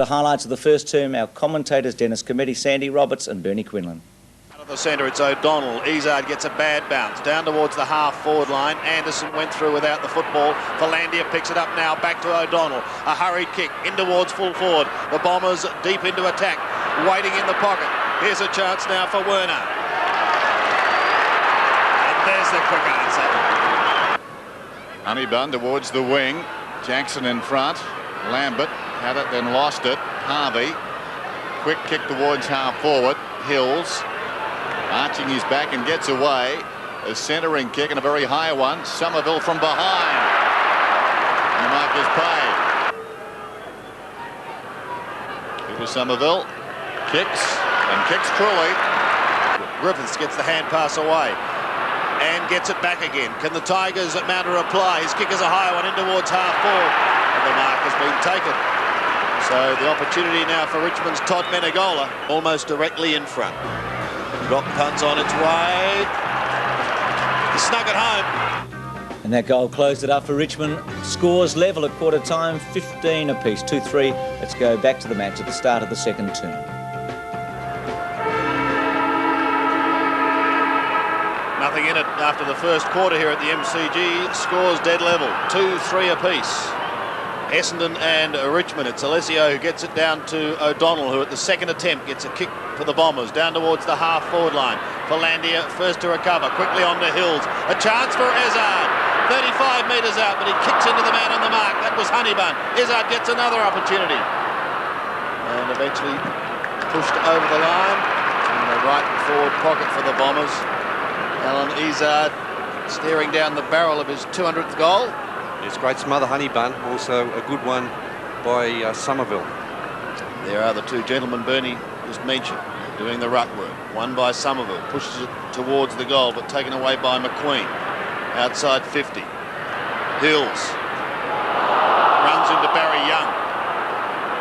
the highlights of the first term, our commentators Dennis Cometti, Sandy Roberts and Bernie Quinlan. Out of the centre, it's O'Donnell. Izzard gets a bad bounce down towards the half-forward line. Anderson went through without the football. Philandia picks it up now, back to O'Donnell. A hurried kick in towards full forward. The Bombers deep into attack, waiting in the pocket. Here's a chance now for Werner. And there's the quick answer. Honeybun towards the wing. Jackson in front. Lambert had it, then lost it. Harvey. Quick kick towards half-forward. Hills. Arching his back and gets away. A centering kick and a very high one. Somerville from behind. And the mark is paid. Peter Somerville kicks and kicks cruelly. Griffiths gets the hand pass away and gets it back again. Can the Tigers mount a reply? His kick is a high one in towards half-forward. And the mark has been taken. So the opportunity now for Richmond's Todd Menegola, almost directly in front. Drop punts on its way. Snug at home. And that goal closed it up for Richmond. Scores level at quarter time, 15 apiece, 2-3. Let's go back to the match at the start of the second term. Nothing in it after the first quarter here at the MCG. Scores dead level, 2-3 apiece. Essendon and Richmond. It's Alessio who gets it down to O'Donnell, who at the second attempt gets a kick for the Bombers down towards the half-forward line. Philandia first to recover, quickly on to Hills. A chance for Izzard. 35 metres out, but he kicks into the man on the mark. That was Honeybun. Izzard gets another opportunity. And eventually pushed over the line in the right forward pocket for the Bombers. Alan Izzard staring down the barrel of his 200th goal. It's great smother Honeybun, also a good one by Somerville. There are the two gentlemen Bernie just mentioned doing the ruck work. One by Somerville, pushes it towards the goal, but taken away by McQueen. Outside 50. Hills runs into Barry Young.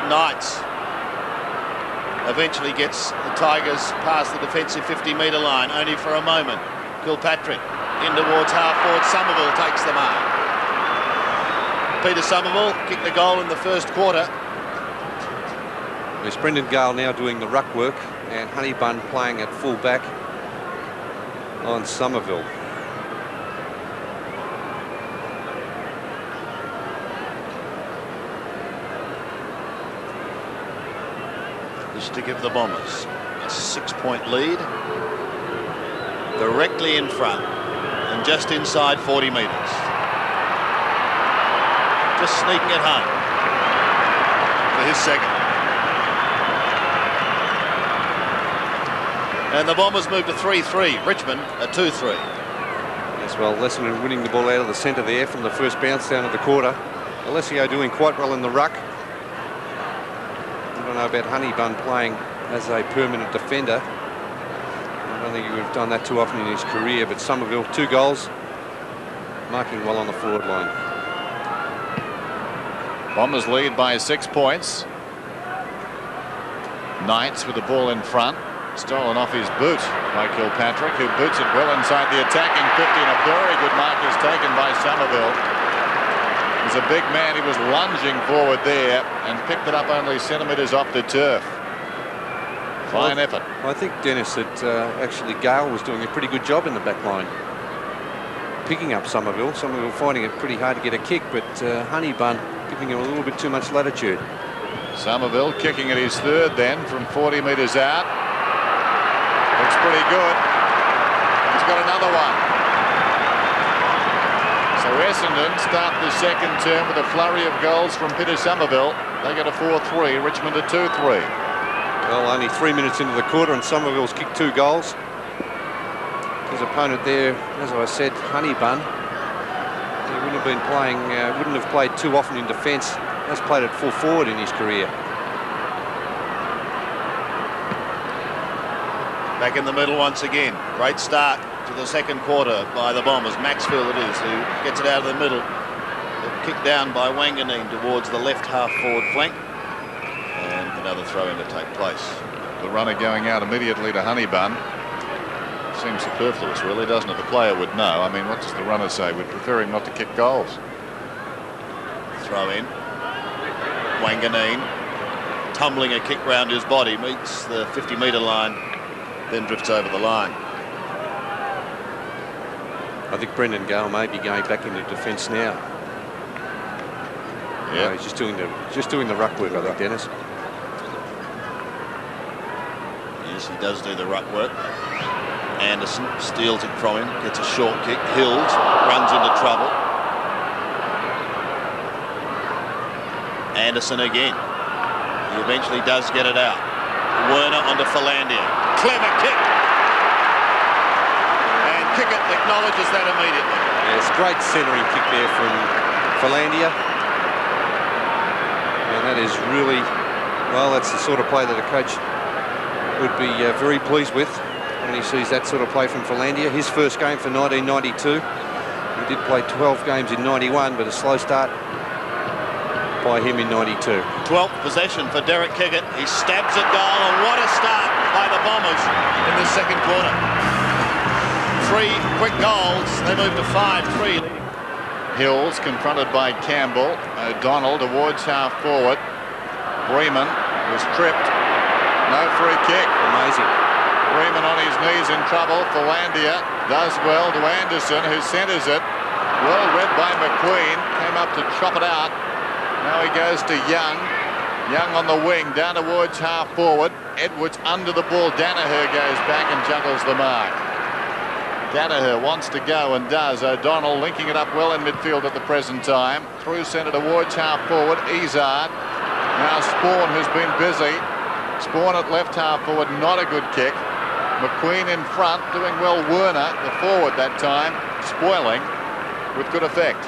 Knights eventually gets the Tigers past the defensive 50-metre line, only for a moment. Kilpatrick in towards half-forward. Somerville takes the mark. Peter Somerville kicked the goal in the first quarter. There's Brendan Gale now doing the ruck work and Honeybun playing at full back on Somerville. This to give the Bombers a 6-point lead. Directly in front and just inside 40 metres. Just sneaking it home for his second. And the Bombers move to 3-3. Richmond a 2-3. Yes, well, Essendon winning the ball out of the centre there from the first bounce down to the quarter. Alessio doing quite well in the ruck. I don't know about Honeybun playing as a permanent defender. I don't think he would have done that too often in his career, but Somerville, 2 goals, marking well on the forward line. Bombers lead by 6 points. Knights with the ball in front. Stolen off his boot by Kilpatrick, who boots it well inside the attacking 50, and a very good mark is taken by Somerville. He's a big man. He was lunging forward there and picked it up only centimetres off the turf. Fine effort. I think, Dennis, that actually Gale was doing a pretty good job in the back line, picking up Somerville. Somerville finding it pretty hard to get a kick, but Honeybun giving him a little bit too much latitude. Somerville kicking at his third then from 40 metres out. Looks pretty good. He's got another one. So Essendon start the second term with a flurry of goals from Peter Somerville. They get a 4-3, Richmond a 2-3. Well, only 3 minutes into the quarter and Somerville's kicked 2 goals. His opponent there, as I said, Honeybun. He wouldn't have been playing, wouldn't have played too often in defence. Has played at full forward in his career. Back in the middle once again. Great start to the second quarter by the Bombers. Maxfield it is who gets it out of the middle. Kicked down by Wanganeen towards the left half forward flank. And another throw in to take place. The runner going out immediately to Honeybun. Seems superfluous, really, doesn't it? The player would know. I mean, what does the runner say? We'd prefer him not to kick goals. Throw in. Wanganeen tumbling a kick round his body, meets the 50-metre line, then drifts over the line. I think Brendan Gale may be going back into defence now. Yeah, he's just doing the ruck work, I think, Dennis. Yes, he does do the ruck work. Anderson steals it from him, gets a short kick. Hills runs into trouble. Anderson again. He eventually does get it out. Werner onto Philandia. Clever kick. And Kickett acknowledges that immediately. Yeah, it's a great centering kick there from Philandia. And that is really, well, that's the sort of play that a coach would be very pleased with when he sees that sort of play from Philandia. His first game for 1992. He did play 12 games in 91, but a slow start by him in 92. 12th possession for Derek Kickett. He stabs at goal, and what a start by the Bombers in the second quarter. 3 quick goals. They move to 5-3. Hills confronted by Campbell. O'Donnell towards half forward. Breman was tripped. No free kick. Amazing. Breman on his knees in trouble. Philandia does well to Anderson, who centres it. Well read by McQueen. Came up to chop it out. Now he goes to Young. Young on the wing, down towards half forward. Edwards under the ball. Danaher goes back and juggles the mark. Danaher wants to go and does. O'Donnell linking it up well in midfield at the present time. Through centre towards half forward. Izzard. Now SPORN, who's been busy. SPORN at left half forward, not a good kick. McQueen in front, doing well. Werner, the forward that time, spoiling with good effect.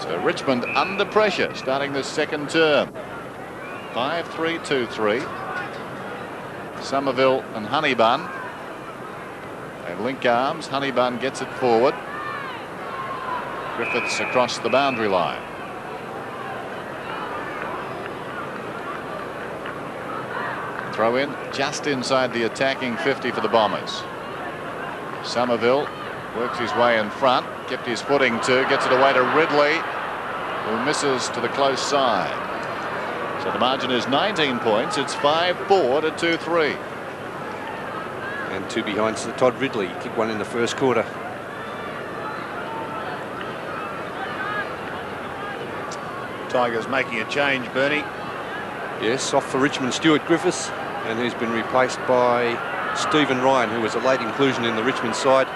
So Richmond under pressure starting this second term. 5-3-2-3. Somerville and Honeybun. They link arms. Honeybun gets it forward. Griffiths across the boundary line. Throw in just inside the attacking 50 for the Bombers. Somerville works his way in front. Kept his footing too. Gets it away to Ridley, who misses to the close side. So the margin is 19 points. It's 5-4 to 2-3. And 2 behind to Todd Ridley. He kicked one in the first quarter. Tigers making a change, Bernie. Yes, off for Richmond, Stuart Griffiths, and he's been replaced by Stephen Ryan, who was a late inclusion in the Richmond side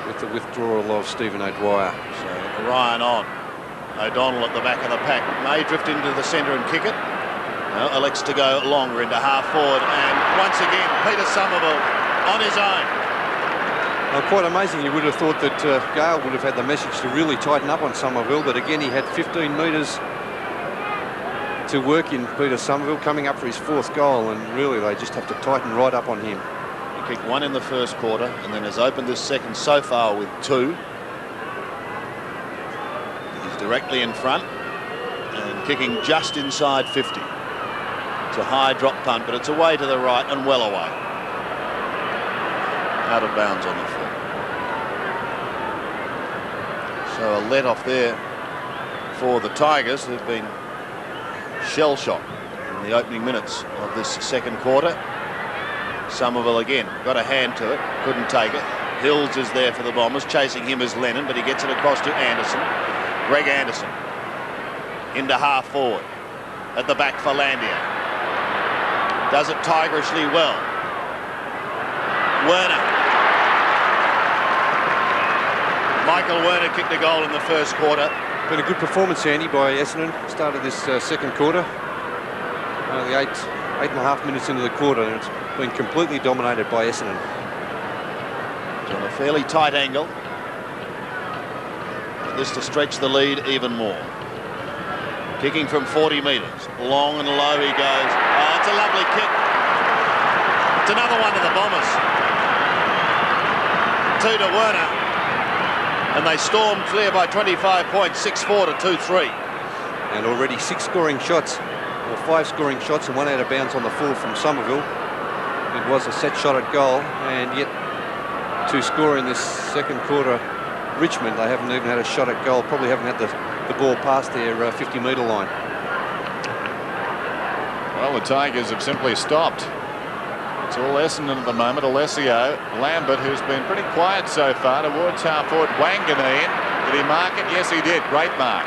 with the withdrawal of Stephen O'Dwyer. So Ryan on. O'Donnell at the back of the pack. May drift into the centre and kick it. No, elects to go longer into half forward. And once again, Peter Somerville on his own. Well, quite amazing. You would have thought that Gale would have had the message to really tighten up on Somerville, but again, he had 15 metres to work in. Peter Somerville coming up for his 4th goal, and really they just have to tighten right up on him. He kicked 1 in the first quarter and then has opened this second so far with 2. He's directly in front and kicking just inside 50. It's a high drop punt, but it's away to the right and well away. Out of bounds on the foot. So a let off there for the Tigers, who've been shell-shocked in the opening minutes of this second quarter. Somerville again got a hand to it, couldn't take it. Hills is there for the Bombers, chasing him as Lennon, but he gets it across to Anderson. Greg Anderson into half forward. At the back for Landia. Does it tigerishly well. Werner. Michael Werner kicked a goal in the first quarter. Been a good performance, Andy, by Essendon. Started this second quarter. Only 8.5 minutes into the quarter, and it's been completely dominated by Essendon. It's on a fairly tight angle. But this to stretch the lead even more. Kicking from 40 metres. Long and low he goes. Oh, it's a lovely kick. It's another one to the Bombers. 2 to Werner. And they storm clear by 25 points, 6-4 to 2-3. And already 6 scoring shots, or 5 scoring shots, and 1 out of bounds on the full from Somerville. It was a set shot at goal, and yet to score in this second quarter Richmond, they haven't even had a shot at goal. Probably haven't had the ball past their 50-metre line. Well, the Tigers have simply stopped. It's all Essendon at the moment. Alessio Lambert, who's been pretty quiet so far, towards half forward. Wanganeen. Did he mark it? Yes, he did. Great mark.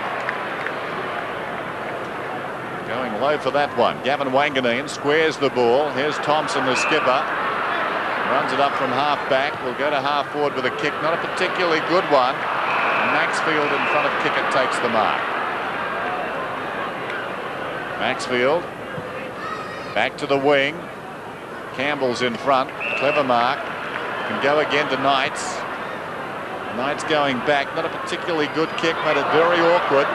Going low for that one. Gavin Wanganeen squares the ball. Here's Thompson, the skipper. Runs it up from half back. Will go to half forward with a kick. Not a particularly good one. Maxfield in front of Kickett takes the mark. Maxfield back to the wing. Campbell's in front. Clever mark. Can go again to Knights. Knights going back. Not a particularly good kick. Made it very awkward.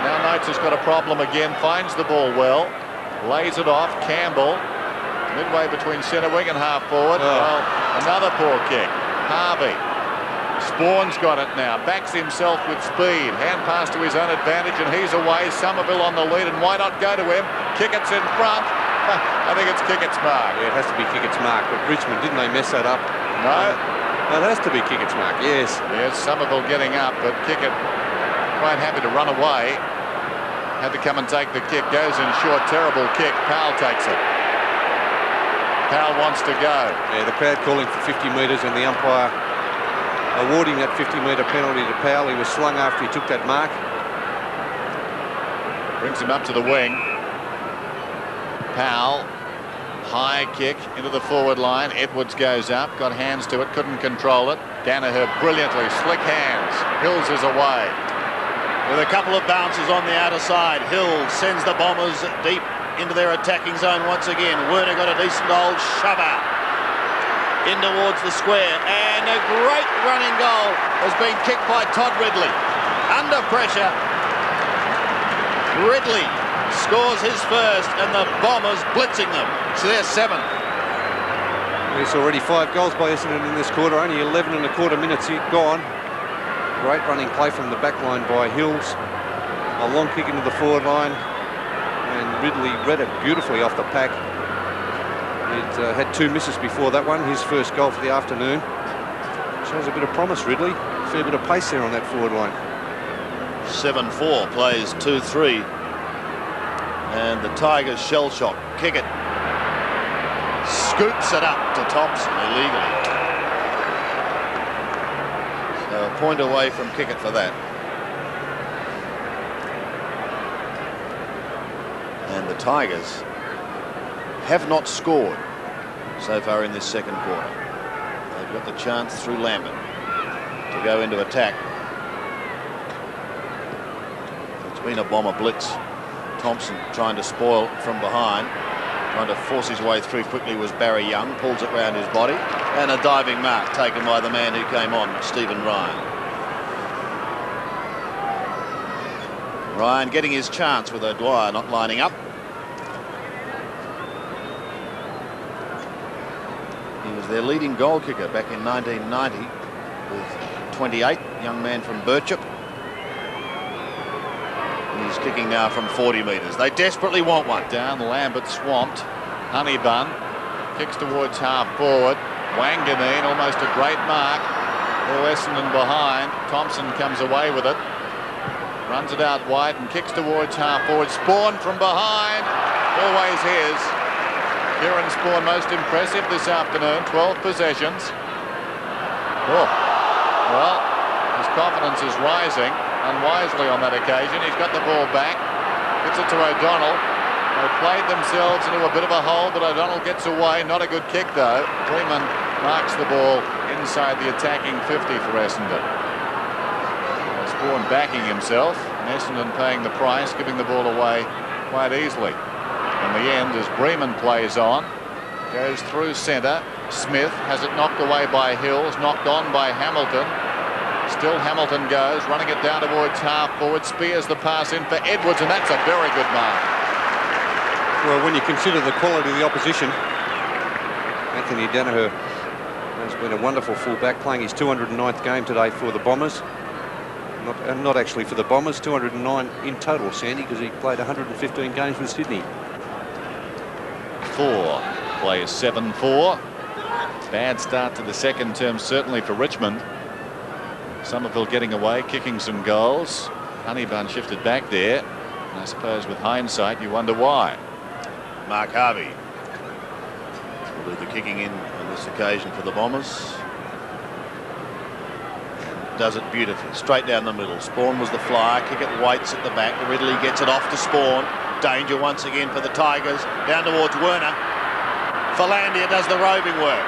Now Knights has got a problem again. Finds the ball well. Lays it off. Campbell. Midway between centre wing and half forward. Well, another poor kick. Harvey. SPORN's got it now. Backs himself with speed. Hand pass to his own advantage and he's away. Somerville on the lead, and why not go to him? Kickett's in front. I think it's Kickett's mark. Yeah, it has to be Kickett's mark. But Richmond, didn't they mess that up? No. No, it has to be Kickett's mark, yes. Yes, Somerville getting up, but Kickett quite happy to run away. Had to come and take the kick. Goes in short, terrible kick. Powell takes it. Powell wants to go. Yeah, the crowd calling for 50 metres and the umpire awarding that 50-metre penalty to Powell. He was slung after he took that mark. Brings him up to the wing. Powell, high kick into the forward line. Edwards goes up, got hands to it, couldn't control it. Danaher brilliantly, slick hands. Hills is away. With a couple of bounces on the outer side, Hill sends the Bombers deep into their attacking zone once again. Werner got a decent old shove out in towards the square, and a great running goal has been kicked by Todd Ridley. Under pressure, Ridley scores his first, and the Bombers blitzing them. So they're 7. It's already 5 goals by Essendon in this quarter. Only 11 and a quarter minutes gone. Great running play from the back line by Hills. A long kick into the forward line, and Ridley read it beautifully off the pack. He'd had 2 misses before that one. His first goal for the afternoon. Shows a bit of promise, Ridley. A fair bit of pace there on that forward line. 7-4 plays 2-3. And the Tigers shell shock. Kickett scoops it up to Thompson illegally. So a point away from Kickett for that. And the Tigers have not scored so far in this second quarter. They've got the chance through Lambert to go into attack. It's been a Bomber blitz. Thompson trying to spoil from behind, trying to force his way through quickly was Barry Young. Pulls it round his body, and a diving mark taken by the man who came on, Stephen Ryan. Ryan getting his chance with O'Dwyer not lining up. He was their leading goal kicker back in 1990 with 28, young man from Birchip. He's kicking now from 40 metres. They desperately want one. Down Lambert, swamped. Honeybun kicks towards half forward. Wanganeen, almost a great mark. All Essendon behind. Thompson comes away with it. Runs it out wide and kicks towards half forward. SPORN from behind. Always his. KEIRAN SPORN most impressive this afternoon. 12 possessions. Oh, well, his confidence is rising. Unwisely on that occasion. He's got the ball back. Gets it to O'Donnell. They played themselves into a bit of a hole, but O'Donnell gets away. Not a good kick, though. BREMAN marks the ball inside the attacking 50 for Essendon. SPORN backing himself, and Essendon paying the price, giving the ball away quite easily. In the end, as BREMAN plays on, goes through centre. Smith has it knocked away by Hills, knocked on by Hamilton. Still Hamilton goes, running it down towards half forward. Spears the pass in for Edwards, and that's a very good mark. Well, when you consider the quality of the opposition, Anthony Danaher has been a wonderful fullback, playing his 209th game today for the Bombers. Not actually for the Bombers, 209 in total, Sandy, because he played 115 games with Sydney. 4 plays 7-4. Bad start to the second term, certainly for Richmond. Somerville getting away, kicking some goals. Honeybun shifted back there. And I suppose with hindsight, you wonder why. Mark Harvey will do the kicking in on this occasion for the Bombers. Does it beautifully, straight down the middle. Spawn was the flyer, kick it Waits at the back. Ridley gets it off to Spawn. Danger once again for the Tigers. Down towards Werner. Philandia does the roving work.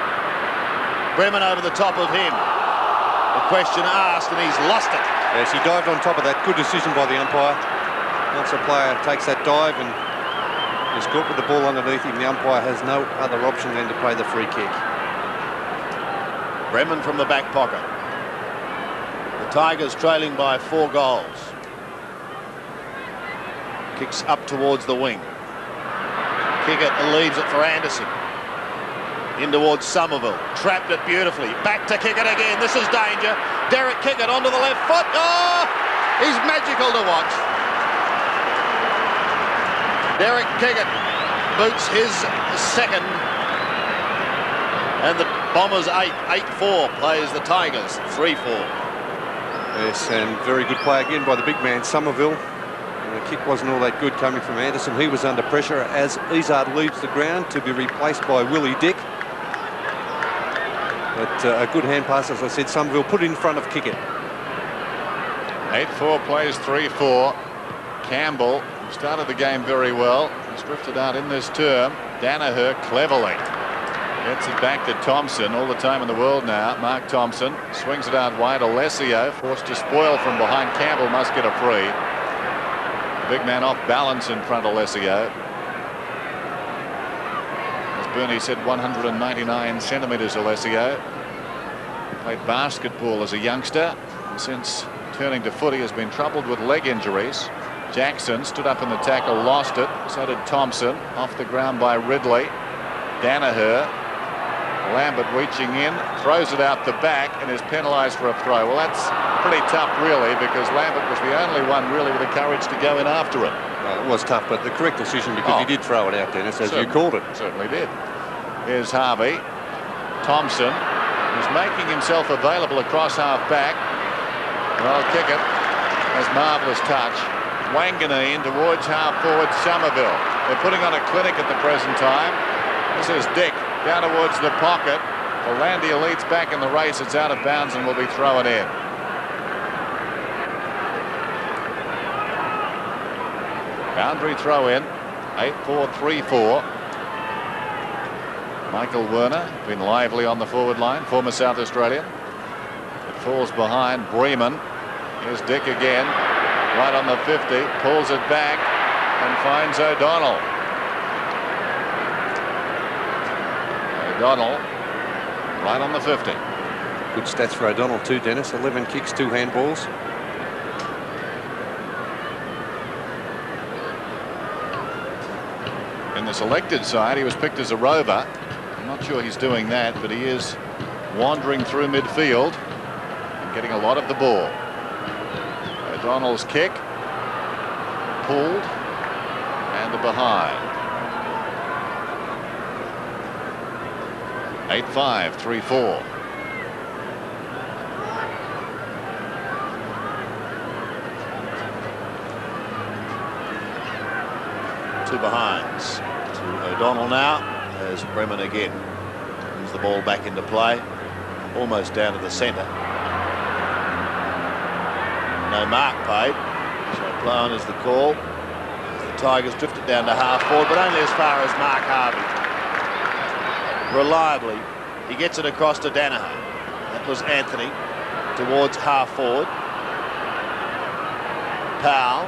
Bremen over the top of him. The question asked, and he's lost it. Yes, he dived on top of that. Good decision by the umpire. Once a player takes that dive and is caught with the ball underneath him, the umpire has no other option than to play the free kick. Bremen from the back pocket. The Tigers trailing by 4 goals. Kicks up towards the wing. Kick it and leaves it for Anderson. In towards Somerville. Trapped it beautifully. Back to kick it again. This is danger. Derek Kickett onto the left foot. Oh! He's magical to watch. Derek Kickett boots his second. And the Bombers 8-4 plays the Tigers 3-4. Yes, and very good play again by the big man, Somerville. And the kick wasn't all that good coming from Anderson. He was under pressure as Izzard leaves the ground to be replaced by Willie Dick. But a good hand pass, as I said. Somerville put it in front of Kickett. 8-4 plays 3-4. Campbell started the game very well. He's drifted out in this term. Danaher cleverly gets it back to Thompson. All the time in the world now. Mark Thompson swings it out wide. Alessio forced to spoil from behind. Campbell must get a free. The big man off balance in front of Alessio. As Bernie said, 199 centimetres Alessio. Played basketball as a youngster. And since turning to footy has been troubled with leg injuries. Jackson stood up in the tackle, lost it. So did Thompson. Off the ground by Ridley. Danaher. Lambert reaching in, throws it out the back and is penalised for a throw. Well, that's pretty tough, really, because Lambert was the only one really with the courage to go in after it. Well, it was tough, but the correct decision, because he did throw it out, Dennis, as you called it. Certainly did. Here's Harvey. Thompson is making himself available across half back. Well, Kickett has marvellous touch. Wanganeen towards half forward Somerville. They're putting on a clinic at the present time. This is Dick. Down towards the pocket. Philandia leads back in the race. It's out of bounds and will be thrown in. Boundary throw in. 8-4, 3-4. Michael Werner been lively on the forward line. Former South Australian. It falls behind Breman. Here's Dick again. Right on the 50. Pulls it back and finds O'Donnell. O'Donnell right on the 50. Good stats for O'Donnell too, Dennis. 11 kicks, 2 handballs. In the selected side, he was picked as a rover. I'm not sure he's doing that, but he is wandering through midfield and getting a lot of the ball. O'Donnell's kick pulled and a behind. 8-5, 3-4. Two behinds to O'Donnell now as Bremen again brings the ball back into play, almost down to the centre. No mark paid, so play on is the call. As the Tigers drifted down to half forward, but only as far as Mark Harvey. Reliably, he gets it across to Danaher. That was Anthony towards half forward. Powell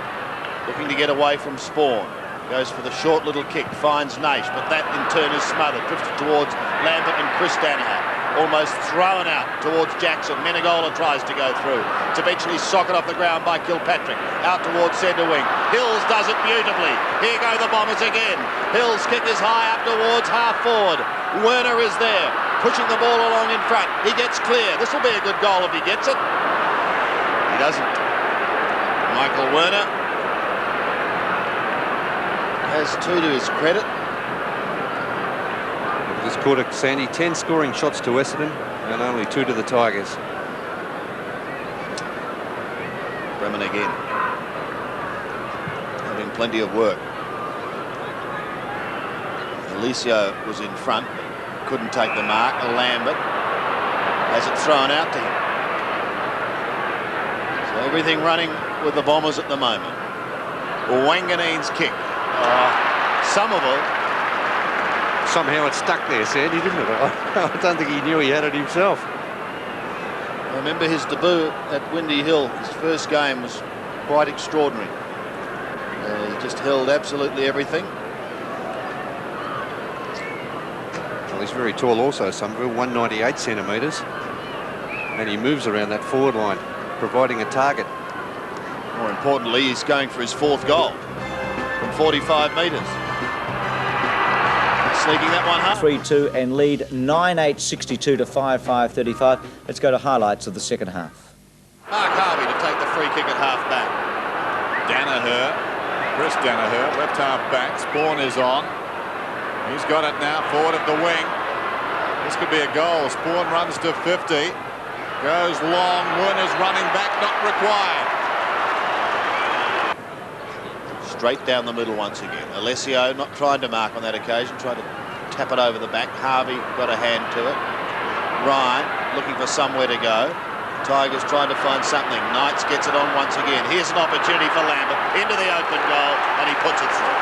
looking to get away from Spawn. Goes for the short little kick, finds Naish, but that in turn is smothered. Drifted towards Lambert and Chris Danaher. Almost thrown out towards Jackson. Menegola tries to go through. It's eventually socket off the ground by Kilpatrick. Out towards centre wing. Hills does it beautifully. Here go the Bombers again. Hills' kick is high up towards half forward. Werner is there, pushing the ball along in front. He gets clear. This will be a good goal if he gets it. He doesn't. Michael Werner has 2 to his credit. This quarter, Sandy, 10 scoring shots to Essendon and only 2 to the Tigers. Bremen again, having plenty of work. Alicio was in front, couldn't take the mark. Lambert has it thrown out to him. So everything running with the Bombers at the moment. Wanganeen's kick. Somerville. Somehow it stuck there, Sandy, didn't it? I don't think he knew he had it himself. I remember his debut at Windy Hill. His first game was quite extraordinary. He just held absolutely everything. Well, he's very tall also, Somerville, 198 centimetres. And he moves around that forward line, providing a target. More importantly, he's going for his 4th goal from 45 metres. Sneaking that one hard. 3-2 and lead 9-8-62 to 5-5-35. Let's go to highlights of the second half. Mark Harvey to take the free kick at half back. Danaher, Chris Danaher, left half back. SPORN is on. He's got it now, forward of the wing. This could be a goal. SPORN runs to 50. Goes long. Werner's running back, not required. Straight down the middle once again. Alessio not trying to mark on that occasion, trying to tap it over the back. Harvey got a hand to it. Ryan looking for somewhere to go. Tigers trying to find something. Knights gets it on once again. Here's an opportunity for Lambert into the open goal, and he puts it through.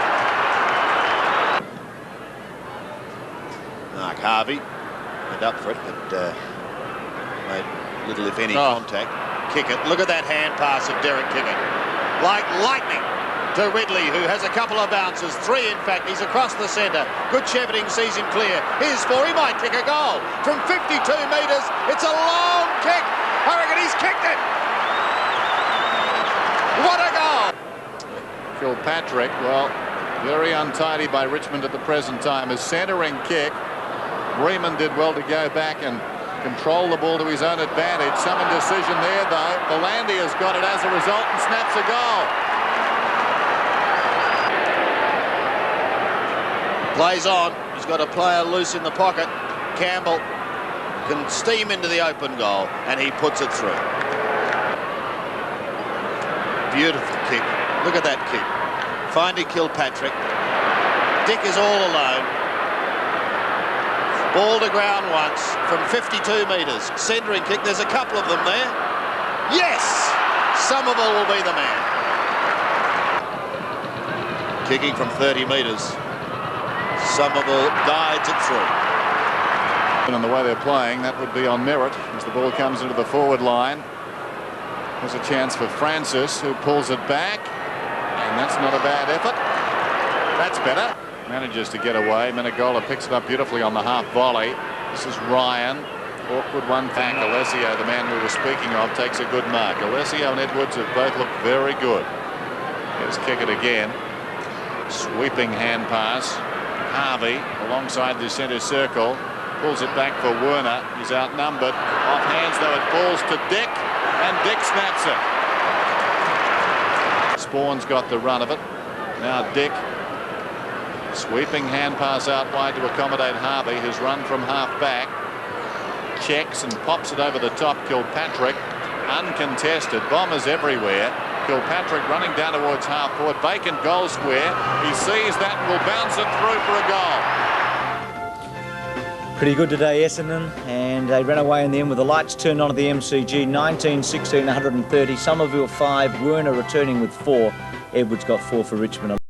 Mark Harvey went up for it, but made little if any contact. Kick it. Look at that hand pass of Derek Kickett. Like lightning to Ridley, who has a couple of bounces. 3 in fact. He's across the centre. Good shepherding, sees him clear. Here's 4. He might kick a goal from 52 metres. It's a long kick. I reckon he's kicked it. What a goal! Kilpatrick, well, very untidy by Richmond at the present time. His centering kick. Breman did well to go back and control the ball to his own advantage. Some indecision there, though. Belandia has got it as a result and snaps a goal. Plays on. He's got a player loose in the pocket. Campbell can steam into the open goal, and he puts it through. Beautiful kick. Look at that kick. Finding Kilpatrick. Dick is all alone. Ball to ground once from 52 metres. Centering kick. There's a couple of them there. Yes! Somerville will be the man. Kicking from 30 metres. Somerville guides it through. And on the way they're playing, that would be on merit as the ball comes into the forward line. There's a chance for Francis, who pulls it back, and that's not a bad effort. That's better. Manages to get away. Menegola picks it up beautifully on the half volley. This is Ryan. Awkward one thing. Alessio, the man we were speaking of, takes a good mark. Alessio and Edwards have both looked very good. Here's Kickett again. Sweeping hand pass. Harvey alongside the centre circle. Pulls it back for Werner. He's outnumbered. Off hands, though, it falls to Dick, and Dick snaps it. SPORN's got the run of it. Now Dick. Sweeping hand pass out wide to accommodate Harvey. His run from half back. Checks and pops it over the top. Kilpatrick. Uncontested. Bombers everywhere. Kilpatrick running down towards half forward. Vacant goal square. He sees that and will bounce it through for a goal. Pretty good today, Essendon, and they ran away in the end with the lights turned on at the MCG. 19-16, 130. Somerville 5. Werner returning with 4. Edwards got 4 for Richmond.